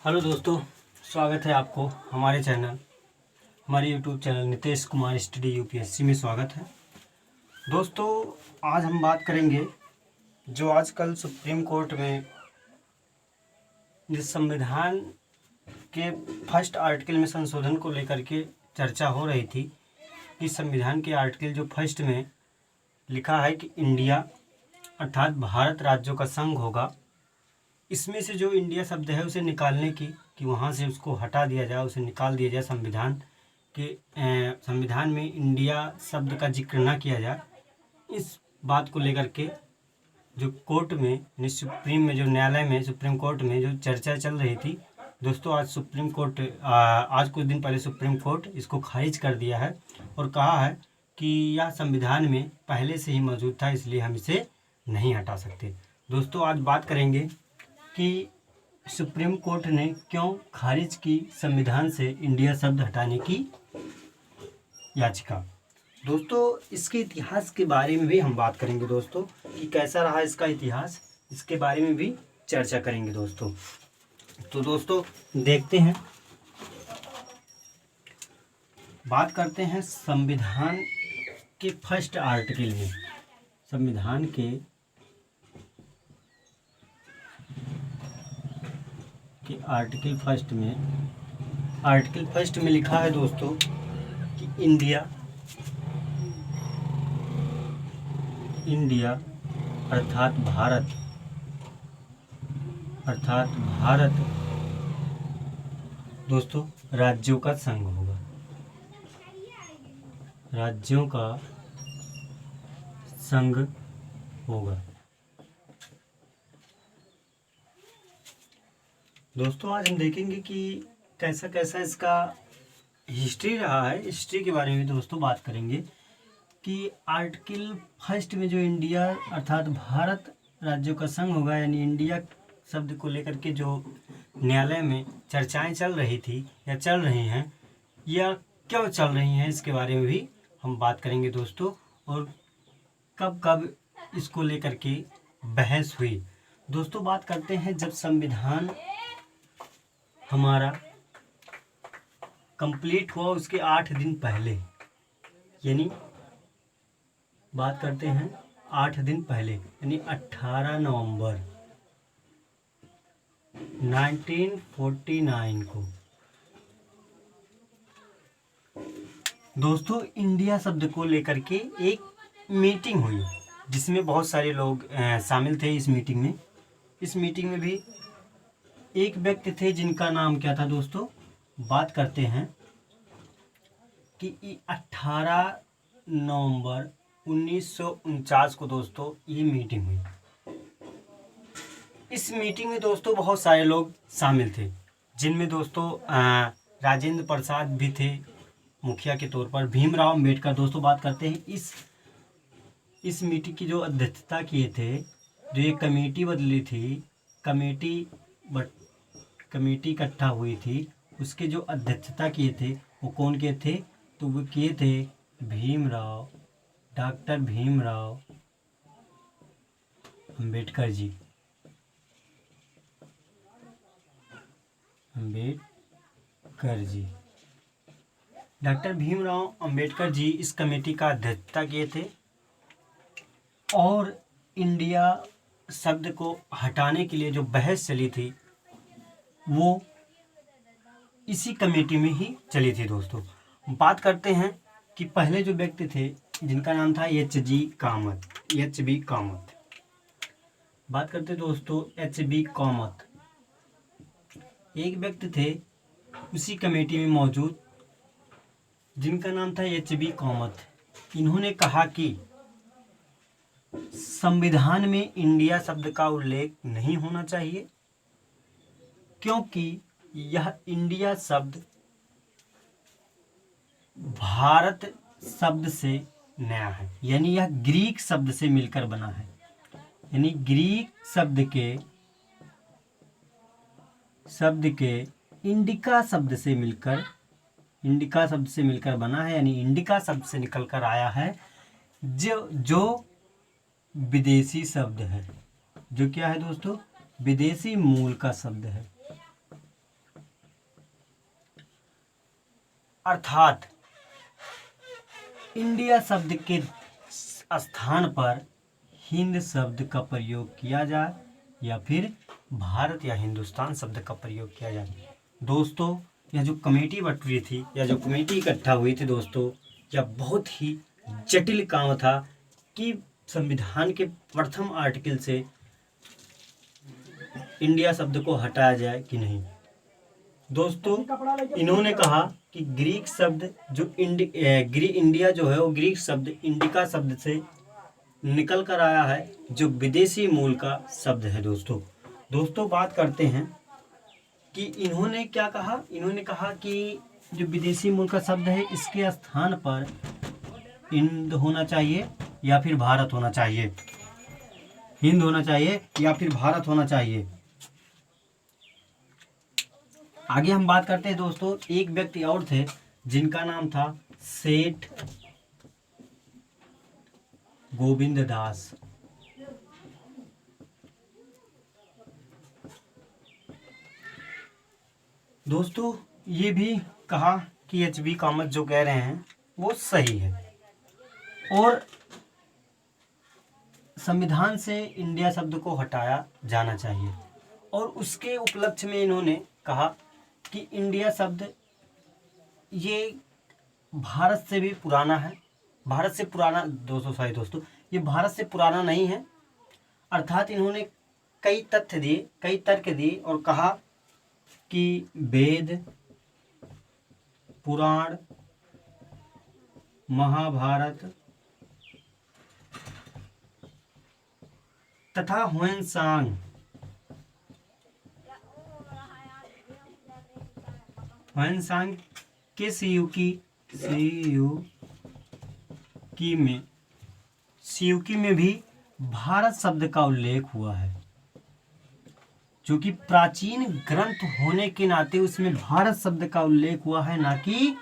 Hello दोस्तों, स्वागत है आपको हमारे YouTube channel Nitesh Kumar study UPSC में स्वागत है। दोस्तों, आज हम बात करेंगे जो आजकल सुप्रीम कोर्ट में जिस संविधान के फर्स्ट आर्टिकल में संशोधन को लेकर के चर्चा हो रही थी। इस संविधान के आर्टिकल जो फर्स्ट में लिखा है कि इंडिया अर्थात भारत राज्यों का संघ होगा, इसमें से जो इंडिया शब्द है उसे निकालने की कि वहाँ से उसको हटा दिया जाए, उसे निकाल दिया जाए, संविधान में इंडिया शब्द का जिक्र ना किया जाए। इस बात को लेकर के जो कोर्ट में यानी सुप्रीम कोर्ट में जो चर्चा चल रही थी दोस्तों, आज कुछ दिन पहले सुप्रीम कोर्ट इसको खारिज कर दिया है और कहा है कि यह संविधान में पहले से ही मौजूद था, इसलिए हम इसे नहीं हटा सकते। दोस्तों, आज बात करेंगे कि सुप्रीम कोर्ट ने क्यों खारिज की संविधान से इंडिया शब्द हटाने की याचिका। दोस्तों, इसके इतिहास के बारे में भी हम बात करेंगे दोस्तों, कि कैसा रहा इसका इतिहास, इसके बारे में भी चर्चा करेंगे दोस्तों। तो दोस्तों, देखते हैं, बात करते हैं संविधान के फर्स्ट आर्टिकल में। संविधान के आर्टिकल फर्स्ट में लिखा है दोस्तों कि इंडिया अर्थात भारत दोस्तों राज्यों का संघ होगा, राज्यों का संघ होगा। दोस्तों, आज हम देखेंगे कि कैसा कैसा इसका हिस्ट्री रहा है। हिस्ट्री के बारे में दोस्तों बात करेंगे कि आर्टिकल फर्स्ट में जो इंडिया अर्थात भारत राज्यों का संघ होगा, यानी इंडिया शब्द को लेकर के जो न्यायालय में चर्चाएं चल रही थी या चल रही हैं, या क्यों चल रही हैं, इसके बारे में भी हम बात करेंगे दोस्तों, और कब कब इसको लेकर के बहस हुई। दोस्तों, बात करते हैं जब संविधान हमारा कंप्लीट हुआ उसके 8 दिन पहले, यानी बात करते हैं 8 दिन पहले, यानी 18 नवंबर 1949 को दोस्तों इंडिया शब्द को लेकर के एक मीटिंग हुई, जिसमें बहुत सारे लोग शामिल थे। इस मीटिंग में भी एक व्यक्ति थे जिनका नाम क्या था दोस्तों, बात करते हैं कि 18 नवंबर 1949 को दोस्तों ये मीटिंग हुई। इस मीटिंग में दोस्तों बहुत सारे लोग शामिल थे, जिनमें दोस्तों राजेंद्र प्रसाद भी थे मुखिया के तौर पर, भीमराव अम्बेडकर। दोस्तों, बात करते हैं इस मीटिंग की जो अध्यक्षता किए थे, जो एक कमेटी बदली थी, कमेटी इकट्ठा हुई थी, उसके जो अध्यक्षता किए थे वो कौन किए थे, तो वो किए थे डॉक्टर भीमराव अम्बेडकर जी। डॉक्टर भीमराव अम्बेडकर जी इस कमेटी का अध्यक्षता किए थे और इंडिया शब्द को हटाने के लिए जो बहस चली थी वो इसी कमेटी में ही चली थी। दोस्तों, बात करते हैं कि पहले जो व्यक्ति थे जिनका नाम था एच बी कामत। बात करते दोस्तों एच बी कामत, एक व्यक्ति थे उसी कमेटी में मौजूद जिनका नाम था एच बी कामत। इन्होंने कहा कि संविधान में इंडिया शब्द का उल्लेख नहीं होना चाहिए, क्योंकि यह इंडिया शब्द भारत शब्द से नया है, यानी यह ग्रीक शब्द से मिलकर बना है, यानी ग्रीक शब्द के इंडिका शब्द से मिलकर बना है, यानी इंडिका शब्द से निकल कर आया है, जो विदेशी शब्द है, जो क्या है दोस्तों, विदेशी मूल का शब्द है। अर्थात इंडिया शब्द के स्थान पर हिंद शब्द का प्रयोग किया जाए या फिर भारत या हिंदुस्तान शब्द का प्रयोग किया जाए। दोस्तों, यह जो कमेटी बटुरी थी या जो कमेटी इकट्ठा हुई थी दोस्तों, यह बहुत ही जटिल काम था कि संविधान के प्रथम आर्टिकल से इंडिया शब्द को हटाया जाए कि नहीं। दोस्तों, इन्होंने कहा कि ग्रीक शब्द जो इंडिया जो है वो ग्रीक शब्द इंडिका शब्द से निकल कर आया है, जो विदेशी मूल का शब्द है। दोस्तों बात करते हैं कि इन्होंने क्या कहा। इन्होंने कहा कि जो विदेशी मूल का शब्द है इसके स्थान पर हिंद होना चाहिए या फिर भारत होना चाहिए, हिंद होना चाहिए या फिर भारत होना चाहिए। आगे हम बात करते हैं दोस्तों, एक व्यक्ति और थे जिनका नाम था सेठ गोविंद दास। दोस्तों, ये भी कहा कि एच.बी. कामत जो कह रहे हैं वो सही है और संविधान से इंडिया शब्द को हटाया जाना चाहिए। और उसके उपलक्ष्य में इन्होंने कहा कि इंडिया शब्द ये भारत से भी पुराना है, भारत से पुराना दोस्तों ये भारत से पुराना नहीं है। अर्थात इन्होंने कई तथ्य दिए, कई तर्क दिए और कहा कि वेद, पुराण, महाभारत तथा ह्वेनसांग के सियुकी में भी भारत शब्द का उल्लेख हुआ है, जो कि प्राचीन ग्रंथ होने के नाते उसमें भारत शब्द का उल्लेख हुआ है, ना कि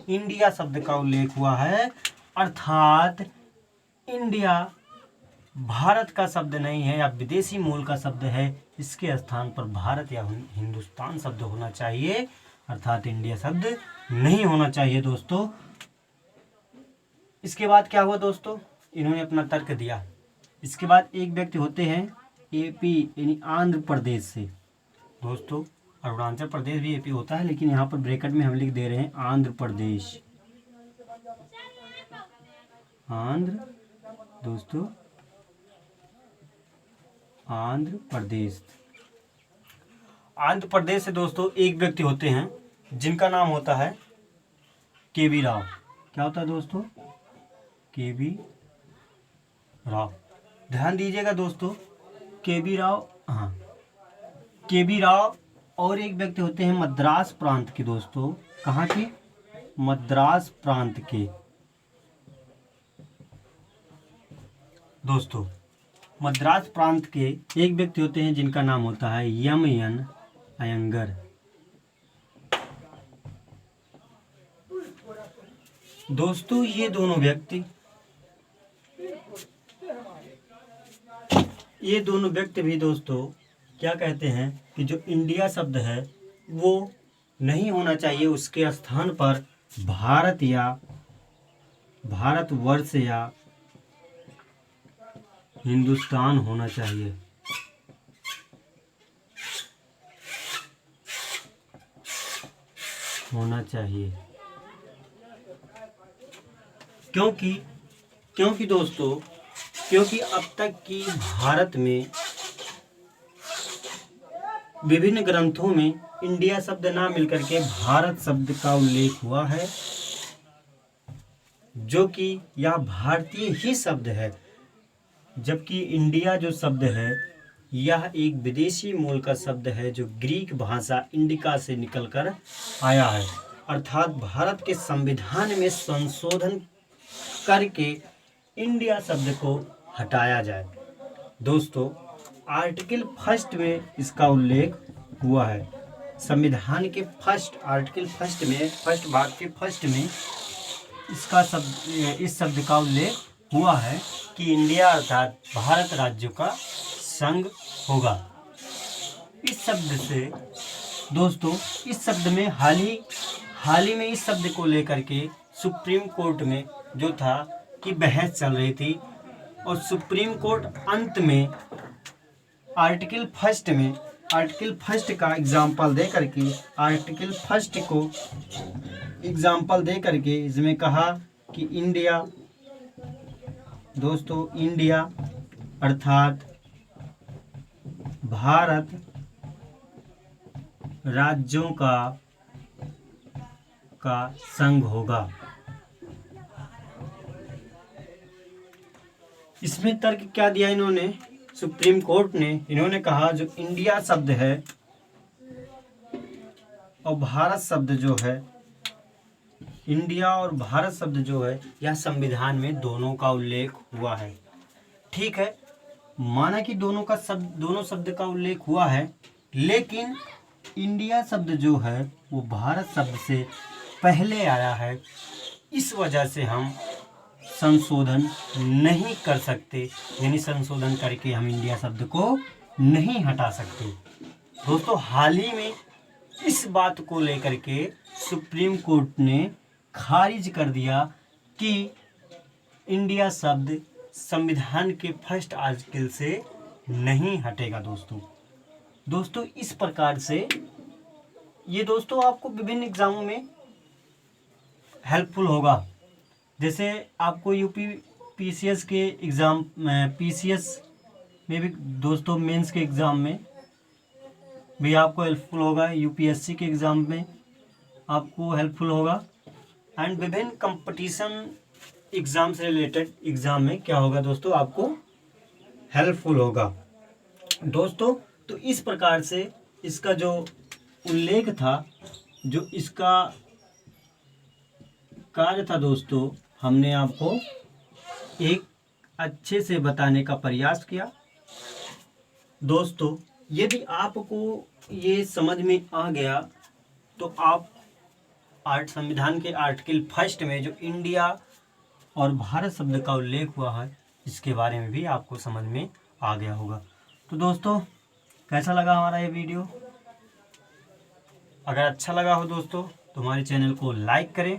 इंडिया शब्द का उल्लेख हुआ है। अर्थात इंडिया भारत का शब्द नहीं है या विदेशी मूल का शब्द है, इसके स्थान पर भारत या हिंदुस्तान शब्द होना चाहिए, अर्थात इंडिया शब्द नहीं होना चाहिए। दोस्तों, इसके बाद क्या हुआ दोस्तों, इन्होंने अपना तर्क दिया। इसके बाद एक व्यक्ति होते हैं एपी यानी आंध्र प्रदेश से। दोस्तों, अरुणाचल प्रदेश भी एपी होता है, लेकिन यहाँ पर ब्रैकेट में हम लिख दे रहे हैं आंध्र प्रदेश। आंध्र दोस्तों, आंध्र प्रदेश। आंध्र प्रदेश से दोस्तों एक व्यक्ति होते हैं जिनका नाम होता है के.वी. राव। क्या होता है दोस्तों? के.वी. राव। ध्यान दीजिएगा दोस्तों, के.वी. राव, हाँ के.वी. राव। और एक व्यक्ति होते हैं मद्रास प्रांत के। दोस्तों, कहाँ के? मद्रास प्रांत के। दोस्तों, मद्रास प्रांत के एक व्यक्ति होते हैं जिनका नाम होता है एम.एन. अयंगर। दोस्तों, ये दोनों व्यक्ति भी दोस्तों क्या कहते हैं कि जो इंडिया शब्द है वो नहीं होना चाहिए, उसके स्थान पर भारत या भारतवर्ष या हिंदुस्तान होना चाहिए। क्योंकि दोस्तों, क्योंकि अब तक की भारत में विभिन्न ग्रंथों में इंडिया शब्द ना मिलकर के भारत शब्द का उल्लेख हुआ है, जो कि यह भारतीय ही शब्द है, जबकि इंडिया जो शब्द है यह एक विदेशी मूल का शब्द है जो ग्रीक भाषा इंडिका से निकलकर आया है। अर्थात भारत के संविधान में संशोधन करके इंडिया शब्द को हटाया जाए। दोस्तों, आर्टिकल फर्स्ट में इसका उल्लेख हुआ है। संविधान के फर्स्ट भाग के फर्स्ट में इस शब्द का उल्लेख हुआ है कि इंडिया अर्थात भारत राज्यों का संघ होगा। इस शब्द में हाल ही में इस शब्द को लेकर के सुप्रीम कोर्ट में जो था कि बहस चल रही थी, और सुप्रीम कोर्ट अंत में आर्टिकल फर्स्ट का एग्जाम्पल दे करके आर्टिकल फर्स्ट को एग्जाम्पल दे करके इसमें कहा कि इंडिया दोस्तों, इंडिया अर्थात भारत राज्यों का संघ होगा। इसमें तर्क क्या दिया इन्होंने, सुप्रीम कोर्ट ने, इन्होंने कहा जो इंडिया शब्द है और भारत शब्द जो है, इंडिया और भारत शब्द जो है यह संविधान में दोनों का उल्लेख हुआ है। ठीक है, माना कि दोनों शब्द का उल्लेख हुआ है, लेकिन इंडिया शब्द जो है वो भारत शब्द से पहले आया है। इस वजह से हम संशोधन नहीं कर सकते, यानी संशोधन करके हम इंडिया शब्द को नहीं हटा सकते। दोस्तों, हाल ही में इस बात को लेकर के सुप्रीम कोर्ट ने खारिज कर दिया कि इंडिया शब्द संविधान के फर्स्ट आर्टिकल से नहीं हटेगा। दोस्तों इस प्रकार से ये दोस्तों आपको विभिन्न एग्जामों में हेल्पफुल होगा। जैसे आपको यूपी पीसीएस के एग्ज़ाम पीसीएस में भी दोस्तों मेंस के एग्ज़ाम में भी आपको हेल्पफुल होगा, यूपीएससी के एग्ज़ाम में आपको हेल्पफुल होगा, एंड विभिन्न कंपटीशन एग्ज़ाम से रिलेटेड एग्ज़ाम में क्या होगा दोस्तों, आपको हेल्पफुल होगा। दोस्तों तो इस प्रकार से इसका जो उल्लेख था, जो इसका कार्य था दोस्तों, हमने आपको एक अच्छे से बताने का प्रयास किया। दोस्तों यदि आपको ये समझ में आ गया तो आप संविधान के आर्टिकल फर्स्ट में जो इंडिया और भारत शब्द का उल्लेख हुआ है, इसके बारे में भी आपको समझ में आ गया होगा। तो दोस्तों कैसा लगा हमारा ये वीडियो? अगर अच्छा लगा हो दोस्तों तो हमारे चैनल को लाइक करें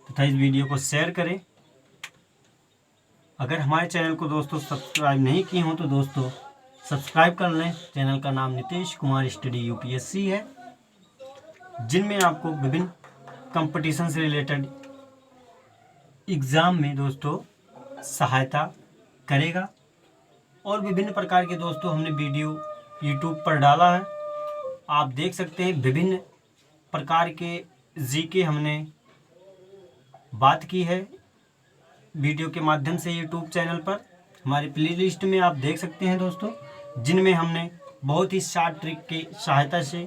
तथा इस वीडियो को शेयर करें। अगर हमारे चैनल को दोस्तों सब्सक्राइब नहीं किए हों तो दोस्तों सब्सक्राइब कर लें। चैनल का नाम नीतीश कुमार स्टडी यूपीएससी है, जिनमें आपको विभिन्न कंपटीशन से रिलेटेड एग्ज़ाम में दोस्तों सहायता करेगा। और विभिन्न प्रकार के दोस्तों हमने वीडियो यूट्यूब पर डाला है, आप देख सकते हैं। विभिन्न प्रकार के जीके हमने बात की है वीडियो के माध्यम से यूट्यूब चैनल पर। हमारी प्लेलिस्ट में आप देख सकते हैं दोस्तों, जिनमें हमने बहुत ही शॉर्ट ट्रिक की सहायता से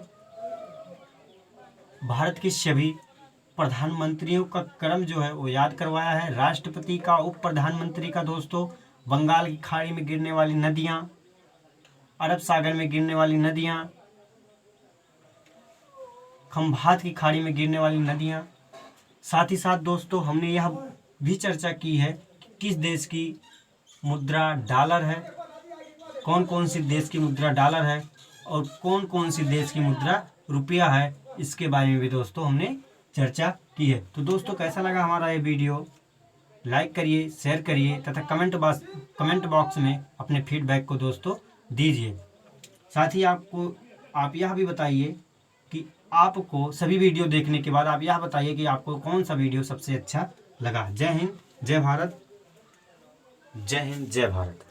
भारत के सभी प्रधानमंत्रियों का क्रम जो है वो याद करवाया है। राष्ट्रपति का, उप प्रधानमंत्री का दोस्तों, बंगाल की खाड़ी में गिरने वाली नदियाँ, अरब सागर में गिरने वाली नदियाँ, खंभात की खाड़ी में गिरने वाली नदियाँ। साथ ही साथ दोस्तों हमने यह भी चर्चा की है कि किस देश की मुद्रा डॉलर है, कौन कौन सी देश की मुद्रा डॉलर है और कौन कौन सी देश की मुद्रा रुपया है, इसके बारे में भी दोस्तों हमने चर्चा की है। तो दोस्तों कैसा लगा हमारा ये वीडियो? लाइक करिए, शेयर करिए तथा कमेंट बॉक्स में अपने फीडबैक को दोस्तों दीजिए। साथ ही आप यह भी बताइए कि आपको सभी वीडियो देखने के बाद आप यह बताइए कि आपको कौन सा वीडियो सबसे अच्छा लगा। जय हिंद, जय भारत। जय हिंद, जय भारत।